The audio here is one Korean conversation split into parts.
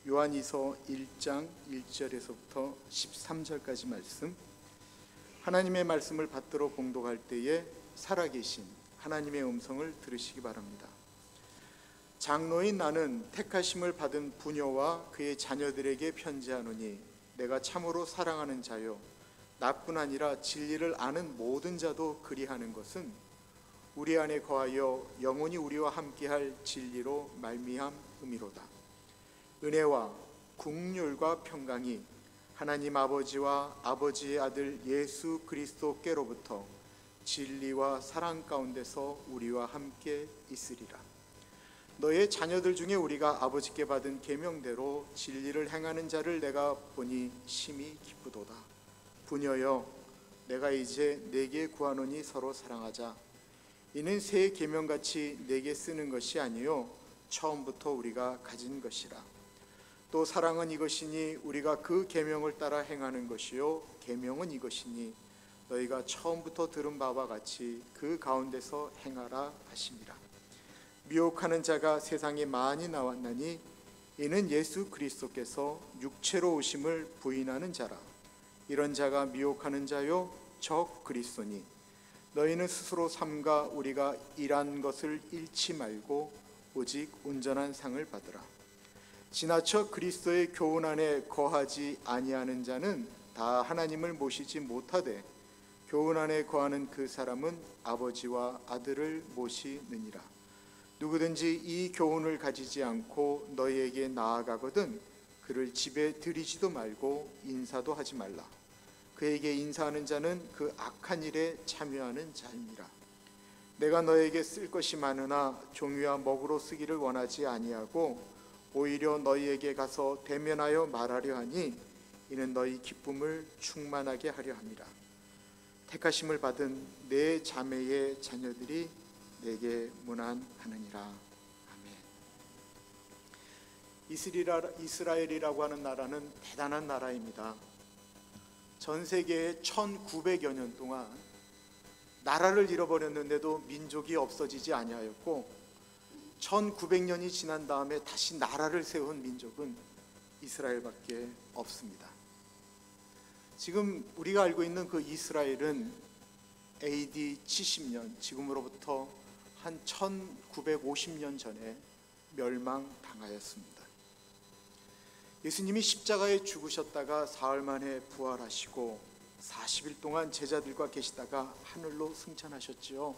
요한이서 1장 1절에서부터 13절까지 말씀, 하나님의 말씀을 받들어 봉독할 때에 살아계신 하나님의 음성을 들으시기 바랍니다. 장로인 나는 택하심을 받은 부녀와 그의 자녀들에게 편지하노니 내가 참으로 사랑하는 자요 나뿐 아니라 진리를 아는 모든 자도 그리하는 것은 우리 안에 거하여 영원히 우리와 함께할 진리로 말미암음이로다. 은혜와 긍휼과 평강이 하나님 아버지와 아버지의 아들 예수 그리스도께로부터 진리와 사랑 가운데서 우리와 함께 있으리라. 너의 자녀들 중에 우리가 아버지께 받은 계명대로 진리를 행하는 자를 내가 보니 심히 기쁘도다. 부녀여, 내가 이제 네게 구하노니 서로 사랑하자. 이는 새 계명같이 네게 쓰는 것이 아니요 처음부터 우리가 가진 것이라. 또 사랑은 이것이니 우리가 그 계명을 따라 행하는 것이요 계명은 이것이니 너희가 처음부터 들은 바와 같이 그 가운데서 행하라 하심이라. 미혹하는 자가 세상에 많이 나왔나니 이는 예수 그리스도께서 육체로 오심을 부인하는 자라. 이런 자가 미혹하는 자요 적 그리스도니 너희는 스스로 삼가 우리가 일한 것을 잃지 말고 오직 온전한 상을 받으라. 지나쳐 그리스도의 교훈 안에 거하지 아니하는 자는 다 하나님을 모시지 못하되 교훈 안에 거하는 그 사람은 아버지와 아들을 모시느니라. 누구든지 이 교훈을 가지지 않고 너희에게 나아가거든 그를 집에 들이지도 말고 인사도 하지 말라. 그에게 인사하는 자는 그 악한 일에 참여하는 자니라. 내가 너에게 쓸 것이 많으나 종이와 먹으로 쓰기를 원하지 아니하고 오히려 너희에게 가서 대면하여 말하려 하니 이는 너희 기쁨을 충만하게 하려 함이라. 택하심을 받은 내 자매의 자녀들이 내게 문안하느니라. 아멘. 이스라엘이라고 하는 나라는 대단한 나라입니다. 전 세계에 1900여 년 동안 나라를 잃어버렸는데도 민족이 없어지지 아니하였고 1900년이 지난 다음에 다시 나라를 세운 민족은 이스라엘밖에 없습니다. 지금 우리가 알고 있는 그 이스라엘은 AD 70년, 지금으로부터 한 1950년 전에 멸망당하였습니다. 예수님이 십자가에 죽으셨다가 사흘 만에 부활하시고 40일 동안 제자들과 계시다가 하늘로 승천하셨지요.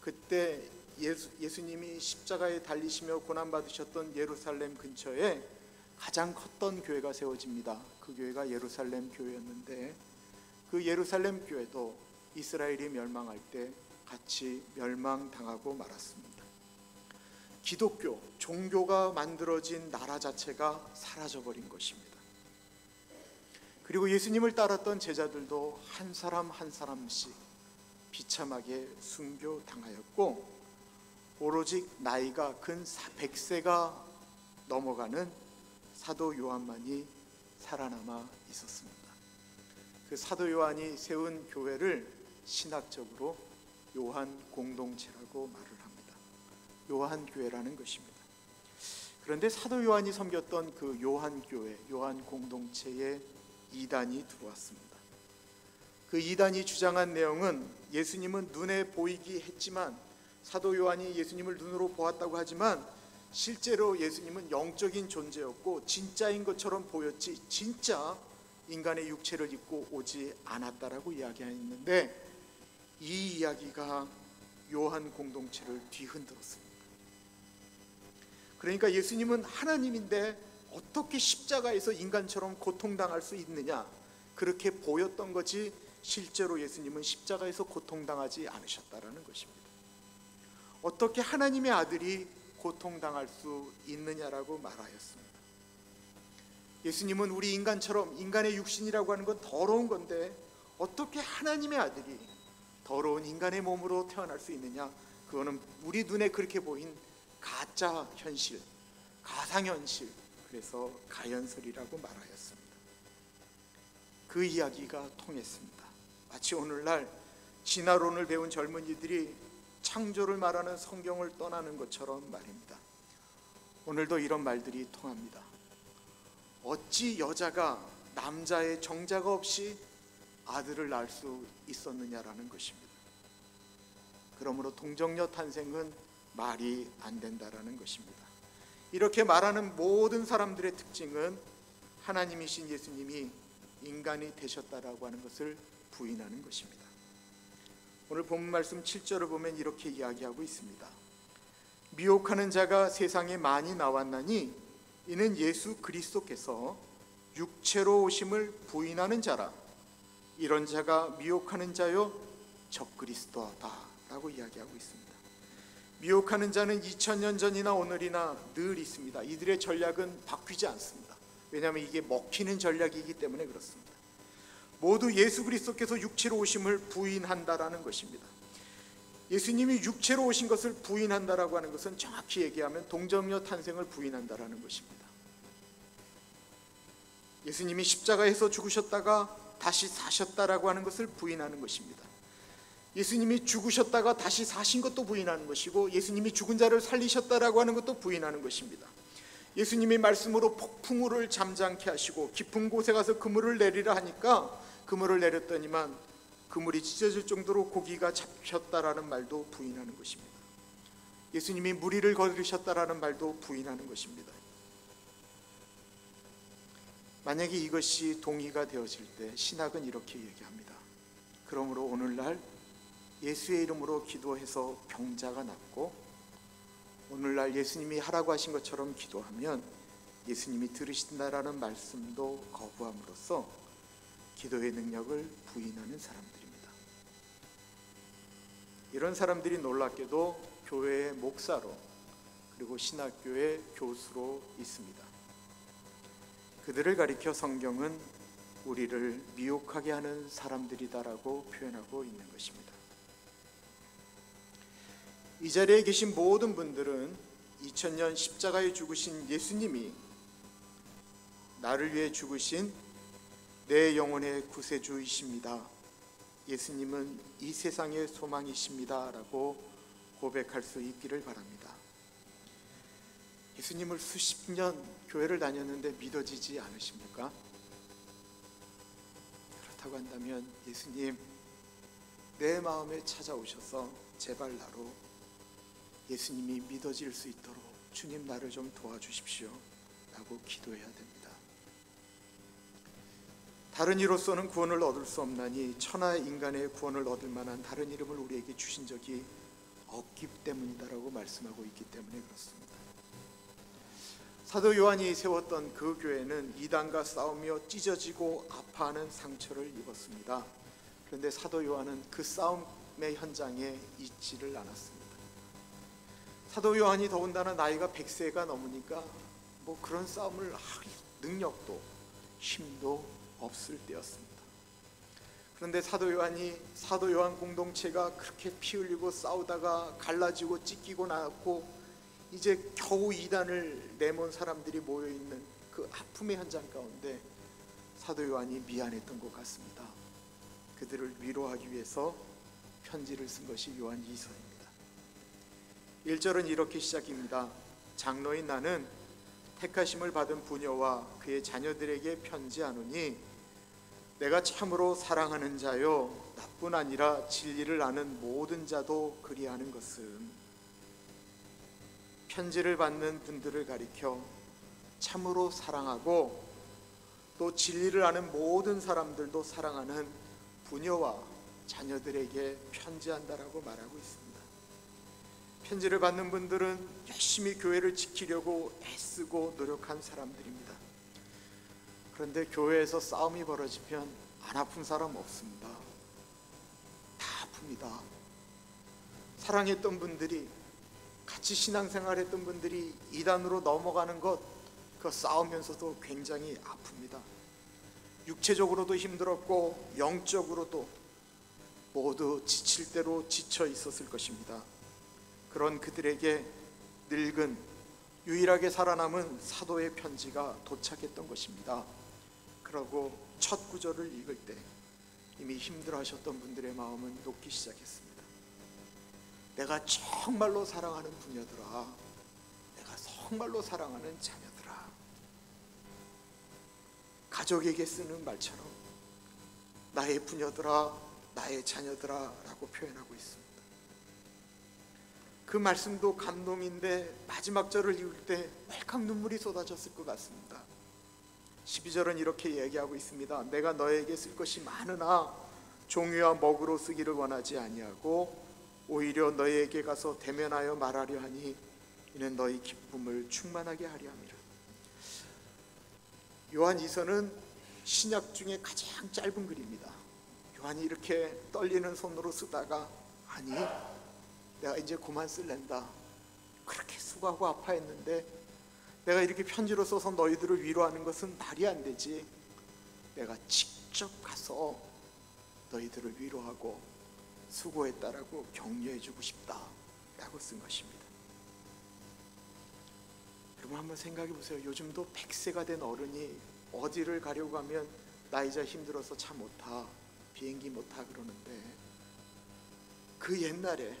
그때 예수님이 십자가에 달리시며 고난받으셨던 예루살렘 근처에 가장 컸던 교회가 세워집니다. 그 교회가 예루살렘 교회였는데 그 예루살렘 교회도 이스라엘이 멸망할 때 같이 멸망당하고 말았습니다. 기독교, 종교가 만들어진 나라 자체가 사라져버린 것입니다. 그리고 예수님을 따랐던 제자들도 한 사람 한 사람씩 비참하게 순교당하였고 오로지 나이가 근 100세가 넘어가는 사도 요한만이 살아남아 있었습니다. 그 사도 요한이 세운 교회를 신학적으로 요한 공동체라고 말을 합니다. 요한 교회라는 것입니다. 그런데 사도 요한이 섬겼던 그 요한 교회, 요한 공동체에 이단이 들어왔습니다. 그 이단이 주장한 내용은 예수님은 눈에 보이기 했지만 사도 요한이 예수님을 눈으로 보았다고 하지만 실제로 예수님은 영적인 존재였고 진짜인 것처럼 보였지 진짜 인간의 육체를 입고 오지 않았다라고 이야기했는데 이 이야기가 요한 공동체를 뒤흔들었습니다. 그러니까 예수님은 하나님인데 어떻게 십자가에서 인간처럼 고통당할 수 있느냐, 그렇게 보였던 거지 실제로 예수님은 십자가에서 고통당하지 않으셨다라는 것입니다. 어떻게 하나님의 아들이 고통당할 수 있느냐라고 말하였습니다. 예수님은 우리 인간처럼, 인간의 육신이라고 하는 건 더러운 건데 어떻게 하나님의 아들이 더러운 인간의 몸으로 태어날 수 있느냐, 그거는 우리 눈에 그렇게 보인 가짜 현실, 가상현실, 그래서 가연설이라고 말하였습니다. 그 이야기가 통했습니다. 마치 오늘날 진화론을 배운 젊은이들이 창조를 말하는 성경을 떠나는 것처럼 말입니다. 오늘도 이런 말들이 통합니다. 어찌 여자가 남자의 정자가 없이 아들을 낳을 수 있었느냐라는 것입니다. 그러므로 동정녀 탄생은 말이 안 된다라는 것입니다. 이렇게 말하는 모든 사람들의 특징은 하나님이신 예수님이 인간이 되셨다라고 하는 것을 부인하는 것입니다. 오늘 본문 말씀 7절을 보면 이렇게 이야기하고 있습니다. 미혹하는 자가 세상에 많이 나왔나니 이는 예수 그리스도께서 육체로 오심을 부인하는 자라. 이런 자가 미혹하는 자요 적그리스도다 라고 이야기하고 있습니다. 미혹하는 자는 2000년 전이나 오늘이나 늘 있습니다. 이들의 전략은 바뀌지 않습니다. 왜냐하면 이게 먹히는 전략이기 때문에 그렇습니다. 모두 예수 그리스도께서 육체로 오심을 부인한다라는 것입니다. 예수님이 육체로 오신 것을 부인한다라고 하는 것은 정확히 얘기하면 동정녀 탄생을 부인한다라는 것입니다. 예수님이 십자가에서 죽으셨다가 다시 사셨다라고 하는 것을 부인하는 것입니다. 예수님이 죽으셨다가 다시 사신 것도 부인하는 것이고, 예수님이 죽은 자를 살리셨다라고 하는 것도 부인하는 것입니다. 예수님이 말씀으로 폭풍우를 잠잠케 하시고 깊은 곳에 가서 그물을 내리라 하니까 그물을 내렸더니만 그물이 찢어질 정도로 고기가 잡혔다라는 말도 부인하는 것입니다. 예수님이 무리를 걸으셨다라는 말도 부인하는 것입니다. 만약에 이것이 동의가 되어질 때 신학은 이렇게 얘기합니다. 그러므로 오늘날 예수의 이름으로 기도해서 병자가 낫고, 오늘날 예수님이 하라고 하신 것처럼 기도하면 예수님이 들으신다라는 말씀도 거부함으로써 기도의 능력을 부인하는 사람들입니다. 이런 사람들이 놀랍게도 교회의 목사로, 그리고 신학교의 교수로 있습니다. 그들을 가리켜 성경은 우리를 미혹하게 하는 사람들이다라고 표현하고 있는 것입니다. 이 자리에 계신 모든 분들은 2000년 십자가에 죽으신 예수님이 나를 위해 죽으신 내 영혼의 구세주이십니다. 예수님은 이 세상의 소망이십니다 라고 고백할 수 있기를 바랍니다. 예수님을 수십 년 교회를 다녔는데 믿어지지 않으십니까? 그렇다고 한다면 예수님, 내 마음에 찾아오셔서 제발 나로 예수님이 믿어질 수 있도록 주님 나를 좀 도와주십시오 라고 기도해야 됩니다. 다른 이로서는 구원을 얻을 수 없나니 천하 인간의 구원을 얻을 만한 다른 이름을 우리에게 주신 적이 없기 때문이다라고 말씀하고 있기 때문에 그렇습니다. 사도 요한이 세웠던 그 교회는 이단과 싸우며 찢어지고 아파하는 상처를 입었습니다. 그런데 사도 요한은 그 싸움의 현장에 있지를 않았습니다. 사도 요한이 더군다나 나이가 100세가 넘으니까 뭐 그런 싸움을 할 능력도 힘도 없을 때였습니다. 그런데 사도 요한 공동체가 그렇게 피 흘리고 싸우다가 갈라지고 찢기고 나왔고 이제 겨우 이단을 내몬 사람들이 모여있는 그 아픔의 현장 가운데 사도 요한이 미안했던 것 같습니다. 그들을 위로하기 위해서 편지를 쓴 것이 요한 2서입니다. 1절은 이렇게 시작입니다. 장로인 나는 택하심을 받은 부녀와 그의 자녀들에게 편지하노니 내가 참으로 사랑하는 자요 나뿐 아니라 진리를 아는 모든 자도 그리하는 것은, 편지를 받는 분들을 가리켜 참으로 사랑하고 또 진리를 아는 모든 사람들도 사랑하는 부녀와 자녀들에게 편지한다라고 말하고 있습니다. 편지를 받는 분들은 열심히 교회를 지키려고 애쓰고 노력한 사람들입니다. 그런데 교회에서 싸움이 벌어지면 안 아픈 사람 없습니다. 다 아픕니다. 사랑했던 분들이, 같이 신앙생활했던 분들이 이단으로 넘어가는 것, 그 싸우면서도 굉장히 아픕니다. 육체적으로도 힘들었고 영적으로도 모두 지칠 대로 지쳐 있었을 것입니다. 그런 그들에게 늙은 유일하게 살아남은 사도의 편지가 도착했던 것입니다. 그러고 첫 구절을 읽을 때 이미 힘들어하셨던 분들의 마음은 녹기 시작했습니다. 내가 정말로 사랑하는 부녀들아, 내가 정말로 사랑하는 자녀들아, 가족에게 쓰는 말처럼 나의 부녀들아, 나의 자녀들아 라고 표현하고 있습니다. 그 말씀도 감동인데 마지막 절을 읽을 때 왈칵 눈물이 쏟아졌을 것 같습니다. 12절은 이렇게 얘기하고 있습니다. 내가 너에게 쓸 것이 많으나 종이와 먹으로 쓰기를 원하지 아니하고 오히려 너에게 가서 대면하여 말하려 하니 이는 너희 기쁨을 충만하게 하려 함이라. 요한 2서는 신약 중에 가장 짧은 글입니다. 요한이 이렇게 떨리는 손으로 쓰다가 아니 내가 이제 그만 쓸랜다. 그렇게 수고하고 아파했는데 내가 이렇게 편지로 써서 너희들을 위로하는 것은 말이 안 되지. 내가 직접 가서 너희들을 위로하고 수고했다라고 격려해주고 싶다 라고 쓴 것입니다. 여러분 한번 생각해 보세요. 요즘도 100세가 된 어른이 어디를 가려고 하면 나 이제 힘들어서 차 못 타, 비행기 못 타 그러는데 그 옛날에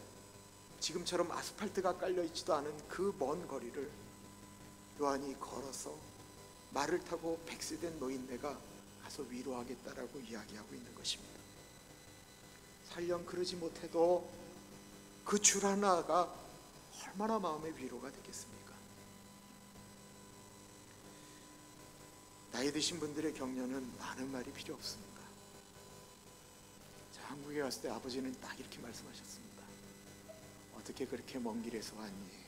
지금처럼 아스팔트가 깔려있지도 않은 그 먼 거리를 요한이 걸어서 말을 타고 100세 된 노인네가 가서 위로하겠다라고 이야기하고 있는 것입니다. 설령 그러지 못해도 그 줄 하나가 얼마나 마음의 위로가 되겠습니까? 나이 드신 분들의 격려는 많은 말이 필요 없습니다. 자, 한국에 갔을 때 아버지는 딱 이렇게 말씀하셨습니다. 어떻게 그렇게 먼 길에서 왔니?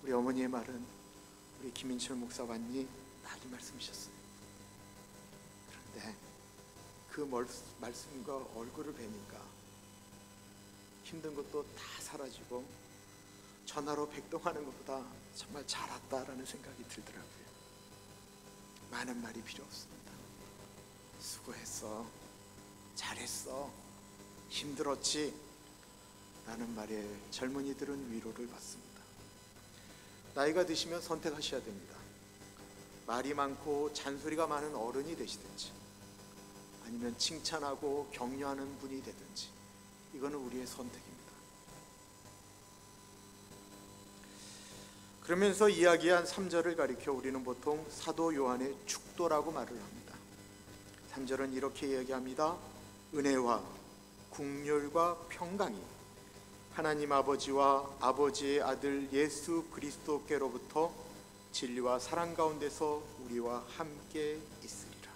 우리 어머니의 말은 우리 김인철 목사 왔니? 딱 이 말씀이셨어요. 그런데 그 말씀과 얼굴을 뵈니까 힘든 것도 다 사라지고 전화로 백동하는 것보다 정말 잘 왔다라는 생각이 들더라고요. 많은 말이 필요 없습니다. 수고했어, 잘했어, 힘들었지 라는 말에 젊은이들은 위로를 받습니다. 나이가 드시면 선택하셔야 됩니다. 말이 많고 잔소리가 많은 어른이 되시든지 아니면 칭찬하고 격려하는 분이 되든지 이거는 우리의 선택입니다. 그러면서 이야기한 3절을 가리켜 우리는 보통 사도 요한의 축도라고 말을 합니다. 3절은 이렇게 얘기합니다. 은혜와 긍휼과 평강이 하나님 아버지와 아버지의 아들 예수 그리스도께로부터 진리와 사랑 가운데서 우리와 함께 있으리라.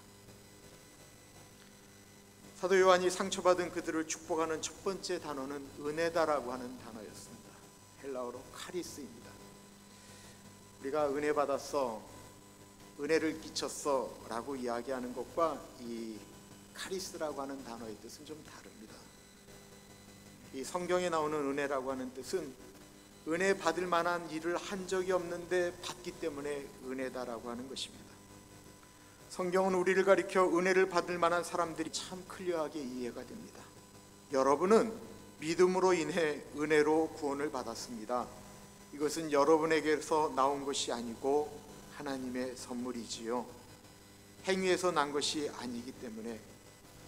사도 요한이 상처받은 그들을 축복하는 첫 번째 단어는 은혜다라고 하는 단어였습니다. 헬라어로 카리스입니다. 우리가 은혜 받았어, 은혜를 끼쳤어 라고 이야기하는 것과 이 카리스라고 하는 단어의 뜻은 좀 다릅니다. 이 성경에 나오는 은혜라고 하는 뜻은 은혜 받을 만한 일을 한 적이 없는데 받기 때문에 은혜다라고 하는 것입니다. 성경은 우리를 가리켜 은혜를 받을 만한 사람들이 참 클리어하게 이해가 됩니다. 여러분은 믿음으로 인해 은혜로 구원을 받았습니다. 이것은 여러분에게서 나온 것이 아니고 하나님의 선물이지요. 행위에서 난 것이 아니기 때문에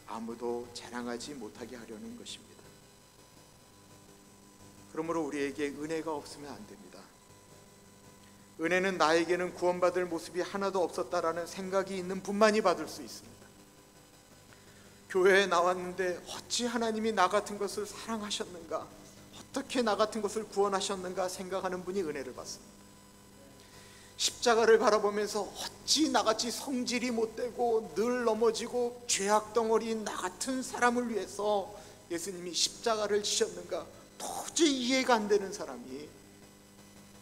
아무도 자랑하지 못하게 하려는 것입니다. 그러므로 우리에게 은혜가 없으면 안 됩니다. 은혜는 나에게는 구원받을 모습이 하나도 없었다라는 생각이 있는 분만이 받을 수 있습니다. 교회에 나왔는데 어찌 하나님이 나 같은 것을 사랑하셨는가, 어떻게 나 같은 것을 구원하셨는가 생각하는 분이 은혜를 받습니다. 십자가를 바라보면서 어찌 나같이 성질이 못되고 늘 넘어지고 죄악 덩어리인 나 같은 사람을 위해서 예수님이 십자가를 지셨는가 도저히 이해가 안 되는 사람이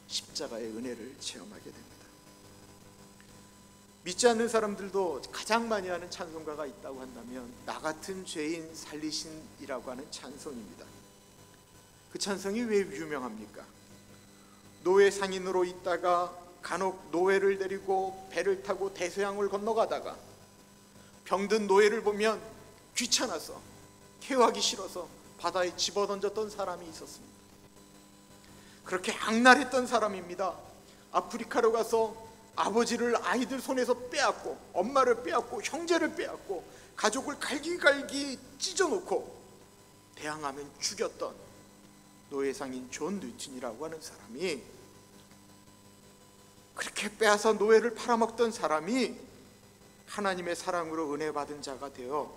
십자가의 은혜를 체험하게 됩니다. 믿지 않는 사람들도 가장 많이 하는 찬송가가 있다고 한다면 나 같은 죄인 살리신이라고 하는 찬송입니다. 그 찬송이 왜 유명합니까? 노예 상인으로 있다가 간혹 노예를 데리고 배를 타고 대서양을 건너가다가 병든 노예를 보면 귀찮아서 케어하기 싫어서 바다에 집어던졌던 사람이 있었습니다. 그렇게 악랄했던 사람입니다. 아프리카로 가서 아버지를 아이들 손에서 빼앗고 엄마를 빼앗고 형제를 빼앗고 가족을 갈기갈기 찢어놓고 대항하면 죽였던 노예상인 존 뉴튼이라고 하는 사람이 그렇게 빼앗아 노예를 팔아먹던 사람이 하나님의 사랑으로 은혜 받은 자가 되어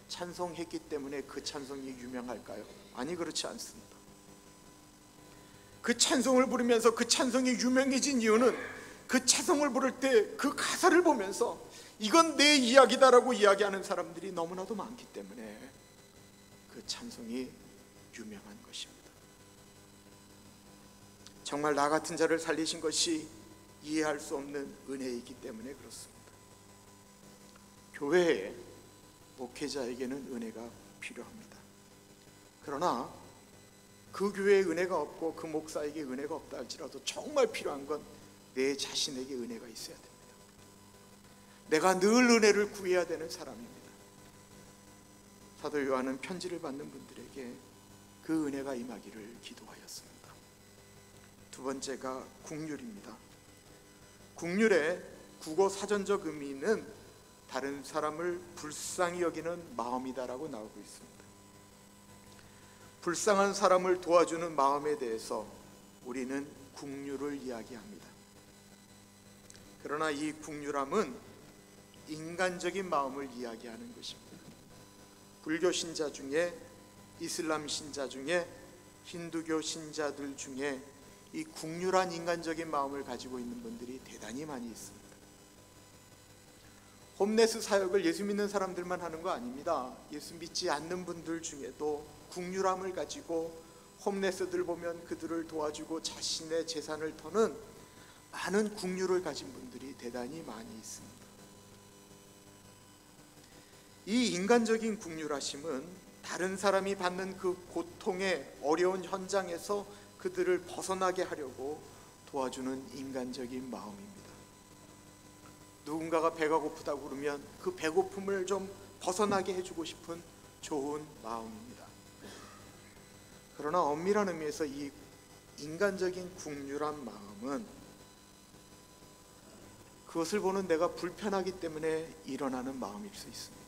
찬송했기 때문에 그 찬송이 유명할까요? 아니, 그렇지 않습니다. 그 찬송을 부르면서 그 찬송이 유명해진 이유는 그 찬송을 부를 때 그 가사를 보면서 이건 내 이야기다라고 이야기하는 사람들이 너무나도 많기 때문에 그 찬송이 유명한 것입니다. 정말 나 같은 자를 살리신 것이 이해할 수 없는 은혜이기 때문에 그렇습니다. 교회에 목회자에게는 은혜가 필요합니다. 그러나 그 교회에 은혜가 없고 그 목사에게 은혜가 없다 할지라도 정말 필요한 건 내 자신에게 은혜가 있어야 됩니다. 내가 늘 은혜를 구해야 되는 사람입니다. 사도 요한은 편지를 받는 분들에게 그 은혜가 임하기를 기도하였습니다. 두 번째가 국률입니다. 국률의 국어 사전적 의미는 다른 사람을 불쌍히 여기는 마음이다라고 나오고 있습니다. 불쌍한 사람을 도와주는 마음에 대해서 우리는 국률을 이야기합니다. 그러나 이 국률함은 인간적인 마음을 이야기하는 것입니다. 불교 신자 중에, 이슬람 신자 중에, 힌두교 신자들 중에 이 국률한 인간적인 마음을 가지고 있는 분들이 대단히 많이 있습니다. 홈레스 사역을 예수 믿는 사람들만 하는 거 아닙니다. 예수 믿지 않는 분들 중에도 국률함을 가지고 홈레스들 보면 그들을 도와주고 자신의 재산을 터는 많은 국률을 가진 분들이 대단히 많이 있습니다. 이 인간적인 국률하심은 다른 사람이 받는 그 고통의 어려운 현장에서 그들을 벗어나게 하려고 도와주는 인간적인 마음입니다. 누군가가 배가 고프다고 그러면 그 배고픔을 좀 벗어나게 해주고 싶은 좋은 마음입니다. 그러나 엄밀한 의미에서 이 인간적인 국률한 마음은 그것을 보는 내가 불편하기 때문에 일어나는 마음일 수 있습니다.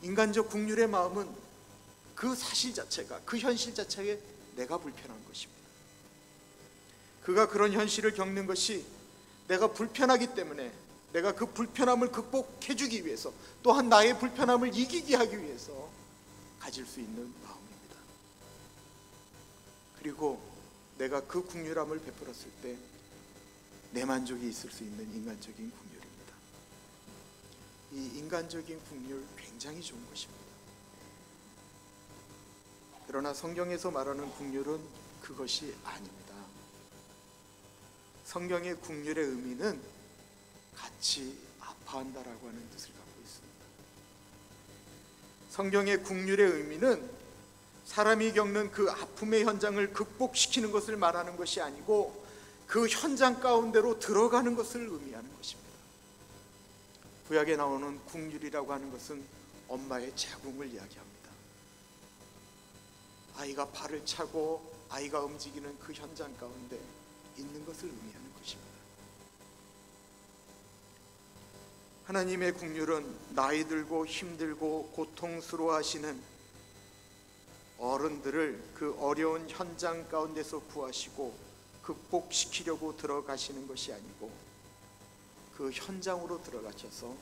인간적 국률의 마음은 그 사실 자체가, 그 현실 자체에 내가 불편한 것입니다. 그가 그런 현실을 겪는 것이 내가 불편하기 때문에 내가 그 불편함을 극복해주기 위해서, 또한 나의 불편함을 이기게 하기 위해서 가질 수 있는 마음입니다. 그리고 내가 그 국률함을 베풀었을 때 내 만족이 있을 수 있는 인간적인 국률입니다. 이 인간적인 국률 굉장히 좋은 것입니다. 그러나 성경에서 말하는 국률은 그것이 아닙니다. 성경의 국률의 의미는 같이 아파한다라고 하는 뜻을 갖고 있습니다. 성경의 국률의 의미는 사람이 겪는 그 아픔의 현장을 극복시키는 것을 말하는 것이 아니고 그 현장 가운데로 들어가는 것을 의미하는 것입니다. 구약에 나오는 국률이라고 하는 것은 엄마의 자궁을 이야기합니다. 아이가 발을 차고 아이가 움직이는 그 현장 가운데 있는 것을 의미하는 것입니다. 하나님의 국률은 나이 들고 힘들고 고통스러워하시는 어른들을 그 어려운 현장 가운데서 구하시고 극복시키려고 들어가시는 것이 아니고 그 현장으로 들어가셔서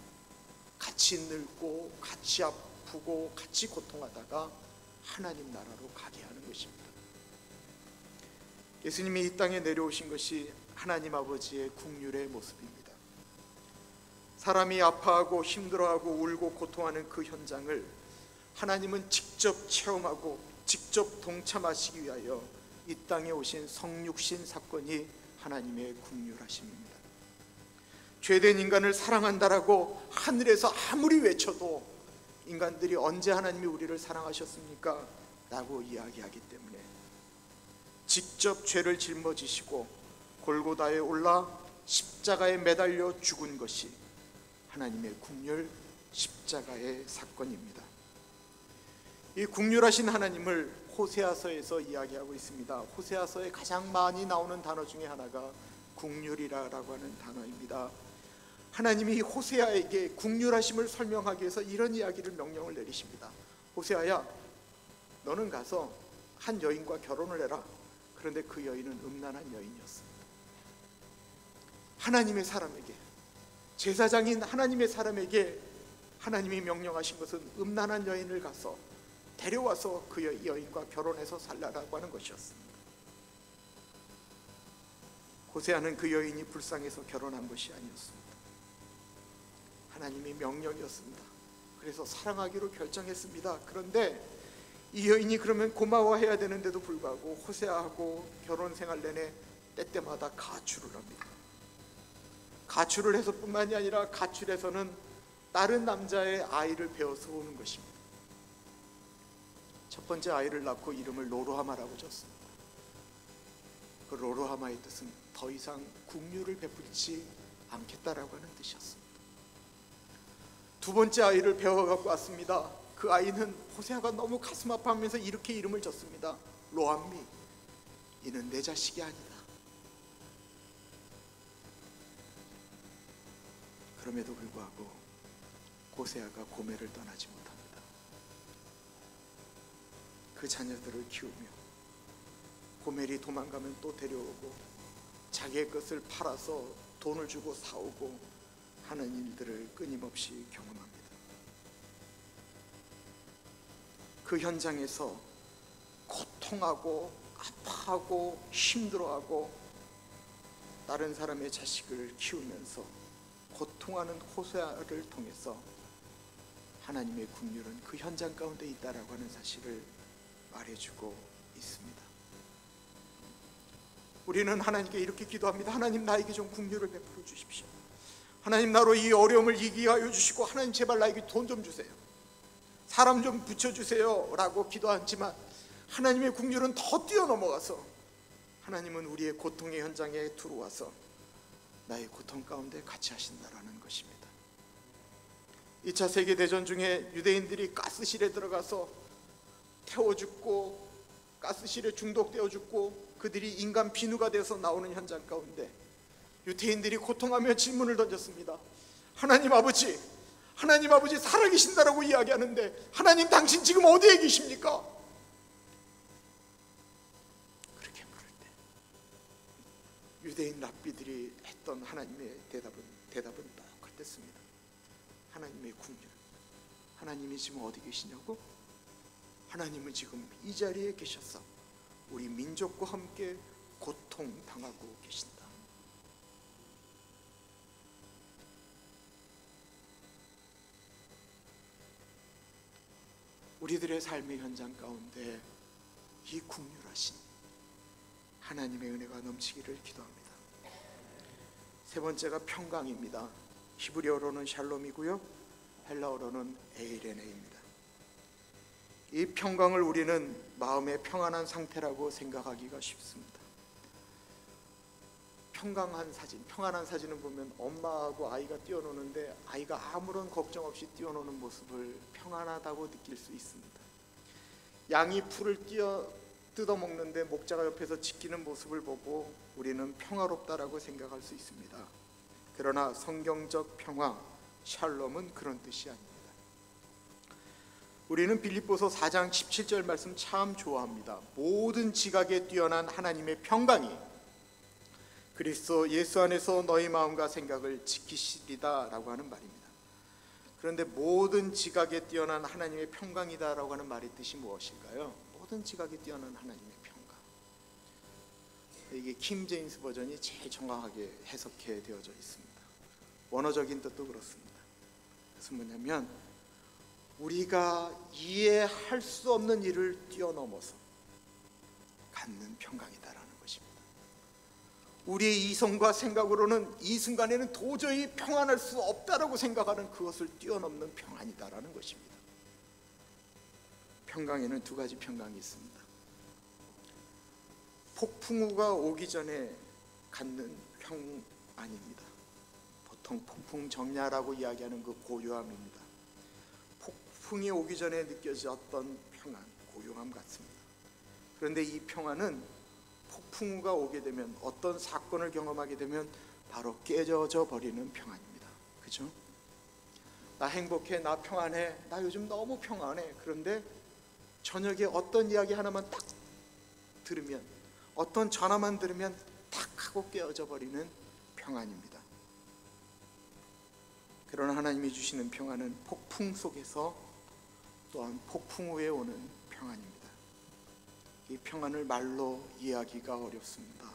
같이 늙고 같이 아프고 같이 고통하다가 하나님 나라로 가게 하는 것입니다. 예수님이 이 땅에 내려오신 것이 하나님 아버지의 국률의 모습입니다. 사람이 아파하고 힘들어하고 울고 고통하는 그 현장을 하나님은 직접 체험하고 직접 동참하시기 위하여 이 땅에 오신 성육신 사건이 하나님의 국률하심입니다. 죄된 인간을 사랑한다라고 하늘에서 아무리 외쳐도 인간들이 언제 하나님이 우리를 사랑하셨습니까? 라고 이야기하기 때문에 직접 죄를 짊어지시고 골고다에 올라 십자가에 매달려 죽은 것이 하나님의 국률 십자가의 사건입니다. 이 국률하신 하나님을 호세아서에서 이야기하고 있습니다. 호세아서에 가장 많이 나오는 단어 중에 하나가 국률이라고 하는 단어입니다. 하나님이 호세아에게 국률하심을 설명하기 위해서 이런 이야기를 명령을 내리십니다. 호세아야, 너는 가서 한 여인과 결혼을 해라. 그런데 그 여인은 음란한 여인이었습니다. 하나님의 사람에게, 제사장인 하나님의 사람에게 하나님이 명령하신 것은 음란한 여인을 가서 데려와서 그 여인과 결혼해서 살라라고 하는 것이었습니다. 호세아는 그 여인이 불쌍해서 결혼한 것이 아니었습니다. 하나님의 명령이었습니다. 그래서 사랑하기로 결정했습니다. 그런데 이 여인이 그러면 고마워해야 되는데도 불구하고 호세아하고 결혼 생활 내내 때때마다 가출을 합니다. 가출을 해서 뿐만이 아니라 가출해서는 다른 남자의 아이를 배워서 오는 것입니다. 첫 번째 아이를 낳고 이름을 로로하마라고 졌습니다. 그 로로하마의 뜻은 더 이상 국류를 베풀지 않겠다라고 하는 뜻이었습니다. 두 번째 아이를 배워갖고 왔습니다. 그 아이는 호세아가 너무 가슴 아파하면서 이렇게 이름을 졌습니다. 로암미, 이는 내 자식이 아니다. 그럼에도 불구하고 호세아가 고멜을 떠나지 못합니다. 그 자녀들을 키우며 고멜이 도망가면 또 데려오고 자기의 것을 팔아서 돈을 주고 사오고 하는 일들을 끊임없이 경험합니다. 그 현장에서 고통하고 아파하고 힘들어하고 다른 사람의 자식을 키우면서 고통하는 호세아를 통해서 하나님의 국률은 그 현장 가운데 있다라고 하는 사실을 말해주고 있습니다. 우리는 하나님께 이렇게 기도합니다. 하나님, 나에게 좀 국률을 베풀어 주십시오. 하나님, 나로 이 어려움을 이기게 하여 주시고 하나님, 제발 나에게 돈 좀 주세요. 사람 좀 붙여주세요 라고 기도하지만 하나님의 국률은 더 뛰어넘어가서 하나님은 우리의 고통의 현장에 들어와서 나의 고통 가운데 같이 하신다라는 것입니다. 2차 세계대전 중에 유대인들이 가스실에 들어가서 태워 죽고 가스실에 중독되어 죽고 그들이 인간 비누가 되어서 나오는 현장 가운데 유대인들이 고통하며 질문을 던졌습니다. 하나님 아버지, 하나님 아버지 살아계신다라고 이야기하는데 하나님, 당신 지금 어디에 계십니까? 그렇게 물을 때 유대인 랍비들이 했던 하나님의 대답은 똑같았습니다. 하나님의 국률, 하나님이 지금 어디 계시냐고? 하나님은 지금 이 자리에 계셔서 우리 민족과 함께 고통당하고 계신다. 우리들의 삶의 현장 가운데 이 국률하신 하나님의 은혜가 넘치기를 기도합니다. 세 번째가 평강입니다. 히브리어로는 샬롬이고요, 헬라어로는 에이레네입니다. 이 평강을 우리는 마음의 평안한 상태라고 생각하기가 쉽습니다. 평안한 사진을 보면 엄마하고 아이가 뛰어노는데 아이가 아무런 걱정 없이 뛰어노는 모습을 평안하다고 느낄 수 있습니다. 양이 풀을 뜯어먹는데 목자가 옆에서 지키는 모습을 보고 우리는 평화롭다라고 생각할 수 있습니다. 그러나 성경적 평화, 샬롬은 그런 뜻이 아닙니다. 우리는 빌립보서 4장 17절 말씀 참 좋아합니다. 모든 지각에 뛰어난 하나님의 평강이 그리스도 예수 안에서 너희 마음과 생각을 지키시리다 라고 하는 말입니다. 그런데 모든 지각에 뛰어난 하나님의 평강이다 라고 하는 말의 뜻이 무엇일까요? 모든 지각에 뛰어난 하나님의 평강, 이게 킹 제임스 버전이 제일 정확하게 해석해 되어져 있습니다. 원어적인 뜻도 그렇습니다. 그래서 뭐냐면 우리가 이해할 수 없는 일을 뛰어넘어서 갖는 평강이다라는 것입니다. 우리의 이성과 생각으로는 이 순간에는 도저히 평안할 수 없다라고 생각하는 그것을 뛰어넘는 평안이다라는 것입니다. 평강에는 두 가지 평강이 있습니다. 폭풍우가 오기 전에 갖는 평안입니다. 보통 폭풍 정야라고 이야기하는 그 고요함입니다. 폭풍이 오기 전에 느껴졌던 평안, 고요함 같습니다. 그런데 이 평안은 폭풍우가 오게 되면, 어떤 사건을 경험하게 되면 바로 깨져져 버리는 평안입니다. 그죠? 나 행복해, 나 평안해, 나 요즘 너무 평안해. 그런데 저녁에 어떤 이야기 하나만 딱 들으면, 어떤 전화만 들으면 탁 하고 깨어져 버리는 평안입니다. 그러나 하나님이 주시는 평안은 폭풍 속에서 또한 폭풍 후에 오는 평안입니다. 이 평안을 말로 이해하기가 어렵습니다.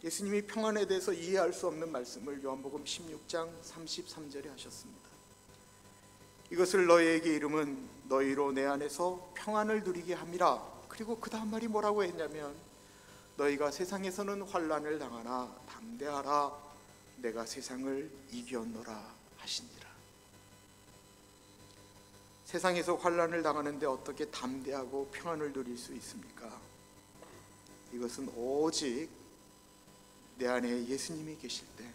예수님이 평안에 대해서 이해할 수 없는 말씀을 요한복음 16장 33절에 하셨습니다. 이것을 너희에게 이름은 너희로 내 안에서 평안을 누리게 함이라. 그리고 그 다음 말이 뭐라고 했냐면 너희가 세상에서는 환난을 당하나 담대하라 내가 세상을 이겼노라 하시니라. 세상에서 환난을 당하는데 어떻게 담대하고 평안을 누릴 수 있습니까? 이것은 오직 내 안에 예수님이 계실 때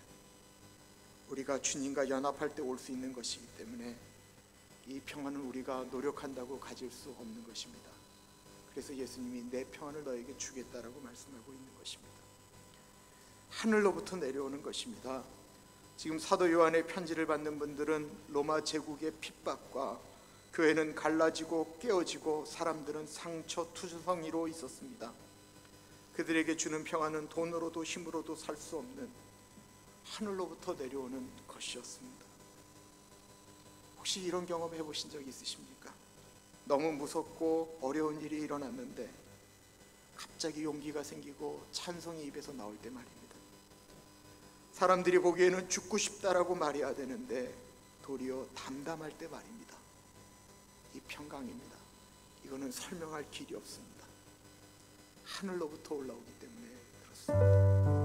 우리가 주님과 연합할 때 올 수 있는 것이기 때문에 이 평안은 우리가 노력한다고 가질 수 없는 것입니다. 그래서 예수님이 내 평안을 너에게 주겠다라고 말씀하고 있는 것입니다. 하늘로부터 내려오는 것입니다. 지금 사도 요한의 편지를 받는 분들은 로마 제국의 핍박과 교회는 갈라지고 깨어지고 사람들은 상처투성이로 있었습니다. 그들에게 주는 평안은 돈으로도 힘으로도 살 수 없는 하늘로부터 내려오는 것이었습니다. 혹시 이런 경험 해보신 적 있으십니까? 너무 무섭고 어려운 일이 일어났는데 갑자기 용기가 생기고 찬송이 입에서 나올 때 말입니다. 사람들이 보기에는 죽고 싶다라고 말해야 되는데 도리어 담담할 때 말입니다. 이 평강입니다. 이거는 설명할 길이 없습니다. 하늘로부터 올라오기 때문에 그렇습니다.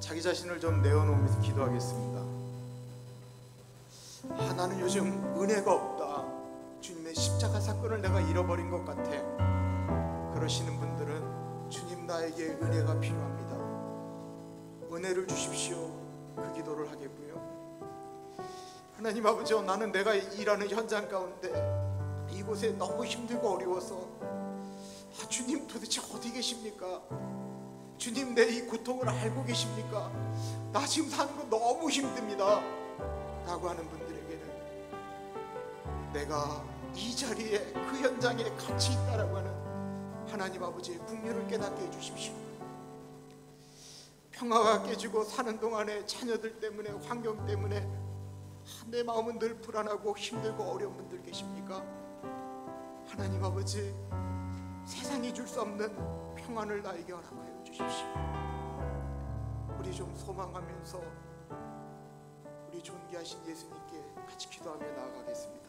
자기 자신을 좀 내어놓으면서 기도하겠습니다. 나는 요즘 은혜가 없다. 주님의 십자가 사건을 내가 잃어버린 것 같아. 그러시는 분들은 주님 나에게 은혜가 필요합니다. 은혜를 주십시오. 그 기도를 하겠고요. 하나님 아버지, 나는 내가 일하는 현장 가운데 이곳에 너무 힘들고 어려워서 주님 도대체 어디 계십니까? 주님 내 이 고통을 알고 계십니까? 나 지금 사는 거 너무 힘듭니다 라고 하는 분들에게는 내가 이 자리에 그 현장에 같이 있다라고 하는 하나님 아버지의 긍휼을 깨닫게 해주십시오. 평화가 깨지고 사는 동안에 자녀들 때문에 환경 때문에 내 마음은 늘 불안하고 힘들고 어려운 분들 계십니까? 하나님 아버지, 세상이 줄 수 없는 평안을 나에게 허락하여 주십시오. 우리 좀 소망하면서 우리 존귀하신 예수님께 같이 기도하며 나아가겠습니다.